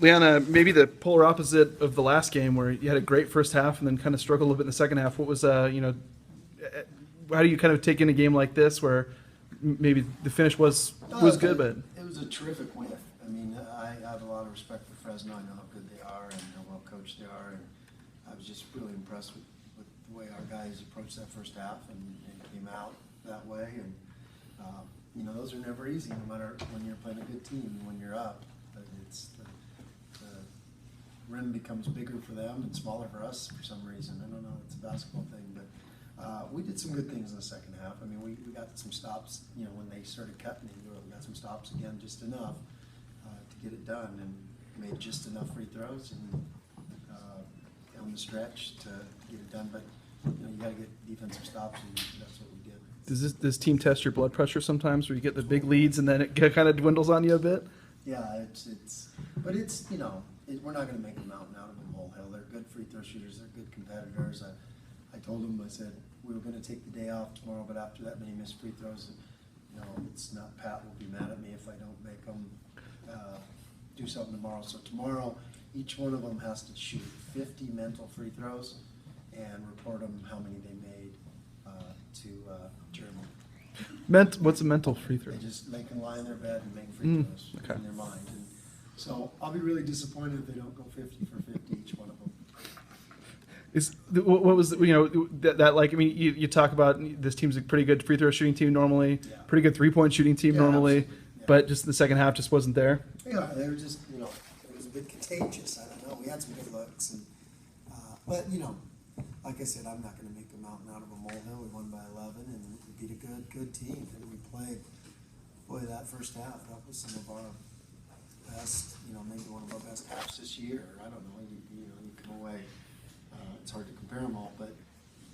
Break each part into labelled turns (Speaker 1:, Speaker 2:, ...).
Speaker 1: Leanna, maybe the polar opposite of the last game where you had a great first half and then kind of struggled a little bit in the second half. What was, how do you kind of take in a game like this where maybe the finish was good, but
Speaker 2: it was a terrific win. I mean, I have a lot of respect for Fresno. I know how good they are and how well coached they are, and I was just really impressed with the way our guys approached that first half and came out that way. And those are never easy, no matter when you're playing a good team and when you're up. But it's the rim becomes bigger for them and smaller for us for some reason. I don't know. It's a basketball thing, but. We did some good things in the second half. I mean, we got some stops, when they started cutting, we got some stops again, just enough to get it done, and made just enough free throws and on the stretch to get it done. But, you got to get defensive stops, and that's what we did.
Speaker 1: does this team test your blood pressure sometimes where you get the big leads and then it kind of dwindles on you a bit?
Speaker 2: Yeah, but we're not going to make a mountain out of a molehill. They're good free throw shooters. They're good competitors. I told them, I said, we were going to take the day off tomorrow, but after that many missed free throws, it's not Pat will be mad at me if I don't make them do something tomorrow. So tomorrow, each one of them has to shoot 50 mental free throws and report them how many they made to Jeremy.
Speaker 1: What's a mental free throw?
Speaker 2: They can lie in their bed and make free throws in their mind. And so I'll be really disappointed if they don't go 50 for 50 each one of them.
Speaker 1: What was that like? I mean, you talk about this team's a pretty good free throw shooting team normally, pretty good 3-point shooting team normally, but just the second half just wasn't there.
Speaker 2: Yeah, they were just it was a bit contagious. I don't know. We had some good looks, and but like I said, I'm not going to make a mountain out of a molehill. We won by 11, and we beat a good team, and we played. Boy, that first half, that was some of our best. Maybe one of our best halves this year. I don't know. You come away. It's hard to compare them all, but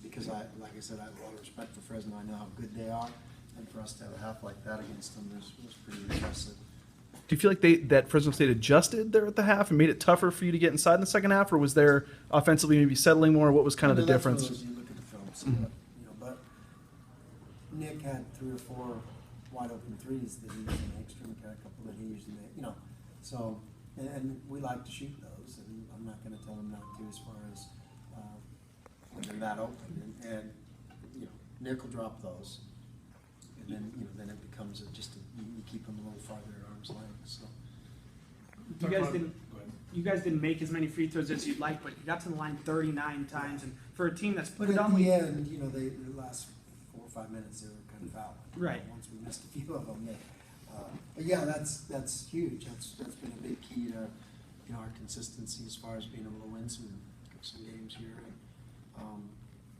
Speaker 2: because like I said, I have a lot of respect for Fresno. I know how good they are, and for us to have a half like that against them was pretty impressive.
Speaker 1: Do you feel like that Fresno State adjusted there at the half and made it tougher for you to get inside in the second half, or was there offensively maybe settling more? What was kind of the difference?
Speaker 2: You look at the films, but Nick had 3 or 4 wide open threes that he usually makes. Drink had a couple that he usually makes. So and we like to shoot those, and I'm not going to tell him not to as far as. When they're that open, and Nick will drop those, and then it becomes you keep them a little farther at arm's length. So
Speaker 3: you guys didn't make as many free throws as you'd like, but you got to the line 39 times, and for a team that's
Speaker 2: predominantly. But at the end, the last 4 or 5 minutes they were kind of out.
Speaker 3: Right.
Speaker 2: Once we missed a few of them, but yeah, that's huge. That's been a big key to our consistency as far as being able to win some games here.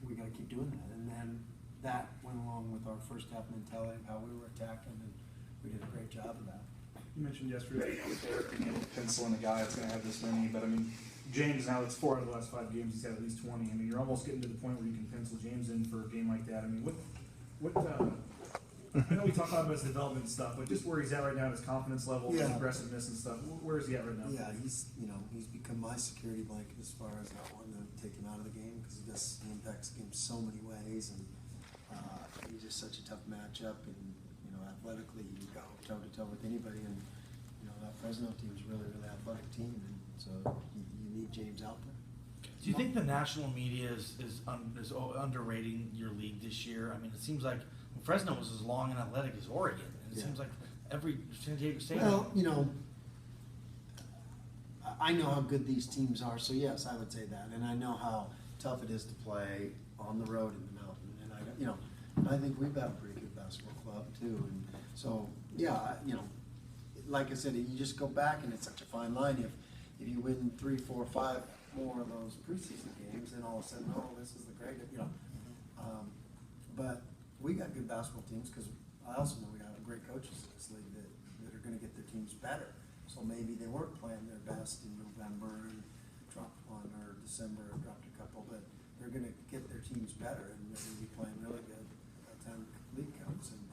Speaker 2: We got to keep doing that, and then that went along with our first half mentality of how we were attacking, and we did a great job of that.
Speaker 4: You mentioned yesterday being able to pencil in a guy that's going to have this many, but I mean, James now it's 4 out of the last 5 games he's had at least 20. I mean, you're almost getting to the point where you can pencil James in for a game like that. I mean, I know we talk about his development stuff, but just where he's at right now, his confidence level, his aggressiveness and stuff. Where is he at right now?
Speaker 2: Yeah, he's become my security blanket as far as not wanting to take him out of the game because he impacts the game so many ways, and he's just such a tough matchup. And athletically, you go toe to toe with anybody, and that Fresno team is really athletic team, and so you need James out there.
Speaker 5: Do you think the national media is underrating your league this year? I mean, it seems like Fresno was as long and athletic as Oregon, and it seems like every San Diego State.
Speaker 2: Well, I know how good these teams are, so yes, I would say that, and I know how tough it is to play on the road in the mountain, and I think we've got a pretty good basketball club too, and so yeah, like I said, you just go back, and it's such a fine line. If you win 3, 4, 5 more of those preseason games, then all of a sudden, this is the greatest, but we got good basketball teams because I also know we got great coaches in this league that are going to get their teams better. So maybe they weren't playing their best in November and dropped one, or December and dropped a couple, but they're going to get their teams better, and they're going to be playing really good by the time the league comes. And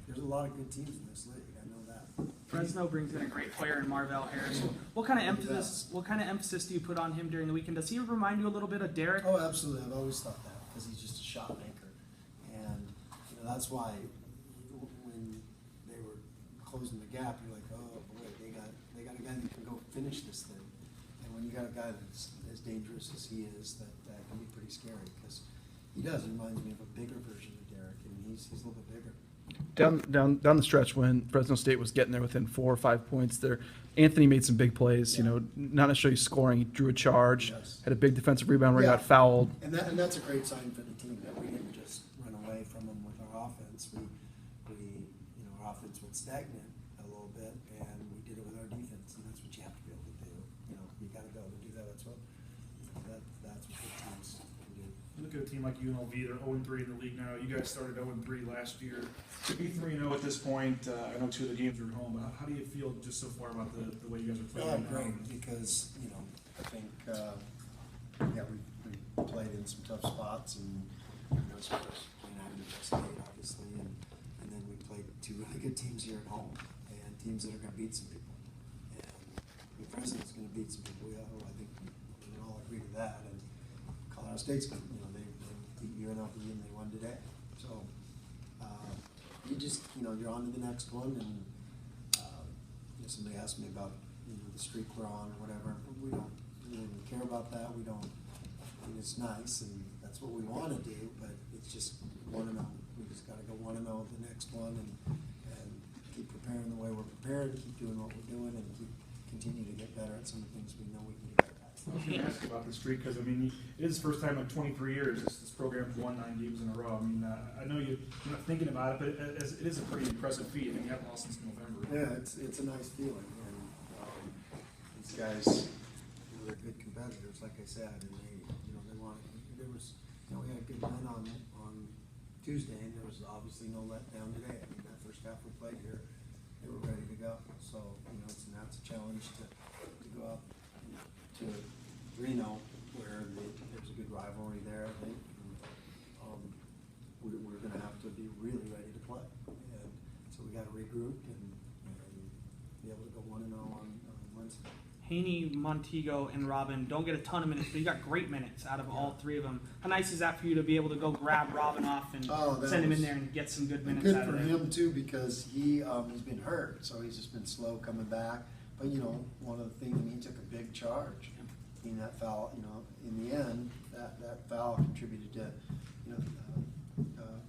Speaker 2: there's a lot of good teams in this league. I know that.
Speaker 3: Fresno brings in a great player in Marvell Harris. What kind of emphasis do you put on him during the weekend? Does he remind you a little bit of Derek?
Speaker 2: Oh, absolutely. I've always thought that because he's just a shot maker, and that's why when they were closing the gap, you're like, oh boy, they got a guy that can go finish this thing. And when you got a guy that's as dangerous as he is, that can be pretty scary, because he reminds me of a bigger version of Derek, and he's a little bit bigger.
Speaker 1: Down the stretch when Fresno State was getting there within 4 or 5 points, there Anthony made some big plays. You know, not necessarily scoring. He drew a charge,
Speaker 2: Yes.
Speaker 1: had a big defensive rebound where he
Speaker 2: Yeah.
Speaker 1: got fouled.
Speaker 2: And that's a great sign for the team, that we didn't just run away from them with our offense. Our offense went stagnant a little bit, and we did it with our defense, and that's what you have to be able to do. You got to be able to do that. That's what good teams can do.
Speaker 4: Look at a team like UNLV, they're 0-3 in the league now. You guys started 0-3 last year. To be 3-0 at this point, I know 2 of the games are at home, but how do you feel just so far about the way you guys are playing right now?
Speaker 2: Great, because, I think, we played in some tough spots, and, as far as playing out of Boise State, obviously, and then we played 2 really good teams here at home, and teams that are gonna beat some people. And Fresno's gonna beat some people, I think we can all agree to that, and Colorado State's gonna, they beat UNLV and they won today, so, you just, you're on to the next one, and, somebody asked me about, the streak we're on or whatever. We don't really care about that. We don't, it's nice, and that's what we want to do, but it's just 1-0. We just got to go 1-0 at the next one, and keep preparing the way we're prepared, keep doing what we're doing, and continue to get better at some of the things we know we can get better at.
Speaker 4: I was going to ask you about the streak, because, it is the first time in 23 years this program's won 9 games in a row. I know you're not thinking about it, but it is a pretty impressive feat. You haven't lost since November.
Speaker 2: Yeah, it's a nice feeling, and these guys, they're good competitors, like I said, and they want. There was, we had a good win on Tuesday, and there was obviously no letdown today. That first half we played here, they were ready to go. So that's a challenge to go out to Reno, where there's a good rivalry there. I think we're going to have to be really ready to play, and so we got to regroup and be able to go 1-0 on Wednesday.
Speaker 3: Haney, Montego, and Robin don't get a ton of minutes, but you got great minutes out of all 3 of them. How nice is that for you to be able to go grab Robin off and send him in there and get some good minutes
Speaker 2: good
Speaker 3: out of
Speaker 2: for
Speaker 3: there?
Speaker 2: him too, because he's been hurt, so he's just been slow coming back. But one of the things, he took a big charge. That foul, in the end, that foul contributed to,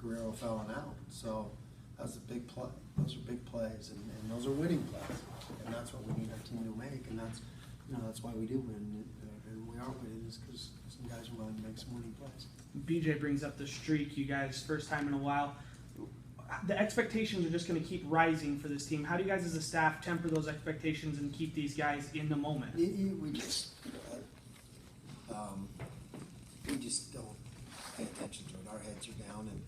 Speaker 2: Guerrero fouling out. So that's a big play. Those are big plays, and those are winning plays, and that's what we need our team to make, and that's why we do win, and we are winning, is because some guys are willing to make some winning plays.
Speaker 3: BJ brings up the streak. You guys, first time in a while. The expectations are just going to keep rising for this team. How do you guys as a staff temper those expectations and keep these guys in the moment?
Speaker 2: We just don't pay attention to it. Our heads are down, and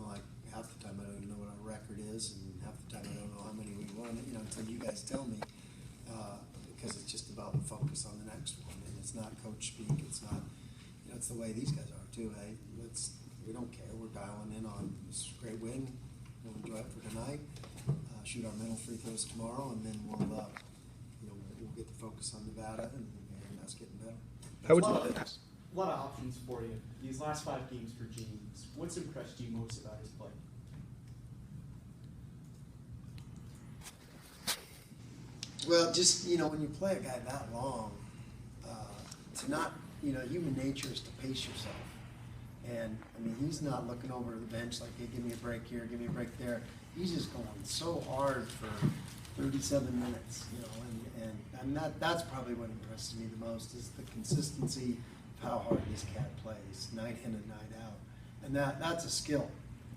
Speaker 2: like half the time I don't even know what our record is, and half the time I don't know how many we won. Until you guys tell me, because it's just about the focus on the next one, and it's not coach speak. It's not, it's the way these guys are too. Hey, we don't care. We're dialing in on this great win. We'll enjoy it for tonight. Shoot our mental free throws tomorrow, and then we'll get the focus on Nevada and us getting better.
Speaker 1: How would
Speaker 6: A lot of options for you. These last 5 games for James, what's impressed you most about his play?
Speaker 2: Well, just, when you play a guy that long, to not, human nature is to pace yourself. And, he's not looking over to the bench like, hey, give me a break here, give me a break there. He's just going so hard for 37 minutes, and that's probably what impresses me the most, is the consistency of how hard this cat plays, night in and night out. And that's a skill.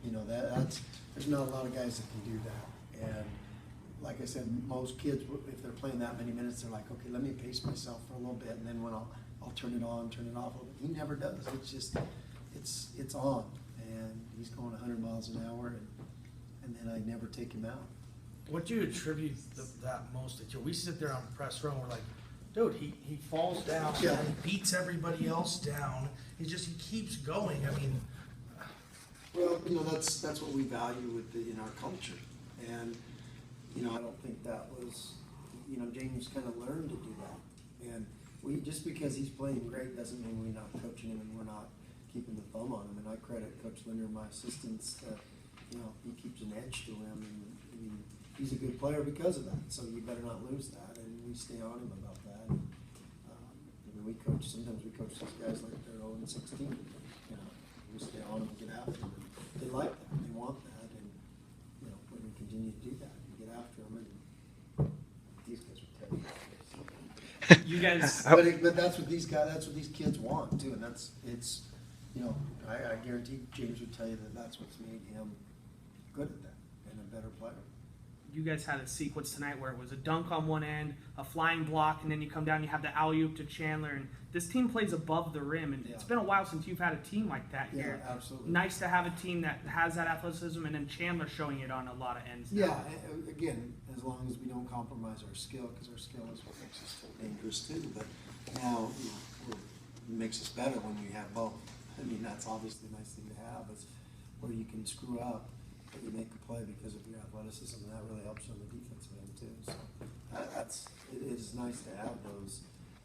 Speaker 2: There's not a lot of guys that can do that. And like I said, most kids, if they're playing that many minutes, they're like, okay, let me pace myself for a little bit, and then when I'll turn it on, turn it off a little bit. He never does. It's just, it's on, and he's going 100 miles an hour, and then I never take him out.
Speaker 5: What do you attribute that most to? We sit there on the press row and we're like, dude, he falls down,
Speaker 2: Yeah.
Speaker 5: and he beats everybody else down. He keeps going.
Speaker 2: Well, that's what we value in our culture, and I don't think that was, James kind of learned to do that, and just because he's playing great doesn't mean we're not coaching him and we're not keeping the thumb on him. And I credit Coach Linder and my assistants that he keeps an edge to him, and he's a good player because of that. So you better not lose that, and we stay on him about that. And, I mean, sometimes we coach these guys like they're 0-16. You know, we stay on them and get after them. And they like that, they want that, and, you know, we're gonna continue to do that, and get after them, and these guys will tell you.
Speaker 3: You guys,
Speaker 2: But that's what these kids want too, and it's, you know, I guarantee James would tell you that that's what's made him good at that and a better player.
Speaker 3: you guys had a sequence tonight where it was a dunk on one end, a flying block, and then you come down and you have the alley-oop to Chandler. And this team plays above the rim, and it's
Speaker 2: Yeah.
Speaker 3: been a while since you've had a team like that here.
Speaker 2: Yeah, absolutely.
Speaker 3: Nice to have a team that has that athleticism, and then Chandler showing it on a lot of ends. now.
Speaker 2: Yeah, again, as long as we don't compromise our skill, because our skill is what makes us so dangerous too. But now, you know, it makes us better when we have both. I mean, that's obviously a nice thing to have, is where you can screw up, but you make a play because of your athleticism, and that really helps you on the defensive end too. So it is nice to have those,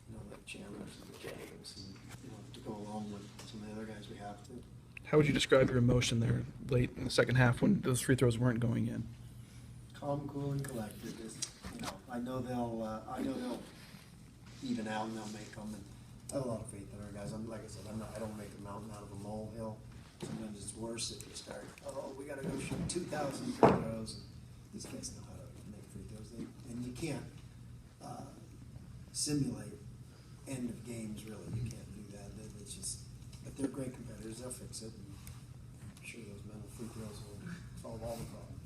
Speaker 2: you know, like Chandlers and James, and, you know, to go along with some of the other guys we have too.
Speaker 1: How would you describe your emotion there late in the second half when those free throws weren't going in?
Speaker 2: Calm, cool, and collected. Is, you know, I know they'll even out and they'll make them. And I have a lot of faith in our guys. Like I said, I don't make a mountain out of a molehill. Sometimes it's worse if you start. Oh, we got to go shoot 2,000 free throws. And these guys know how to make free throws, and you can't simulate end of games. Really, you can't do that. It's just, but they're great competitors. They'll fix it. And I'm sure those mental free throws will solve all the problems.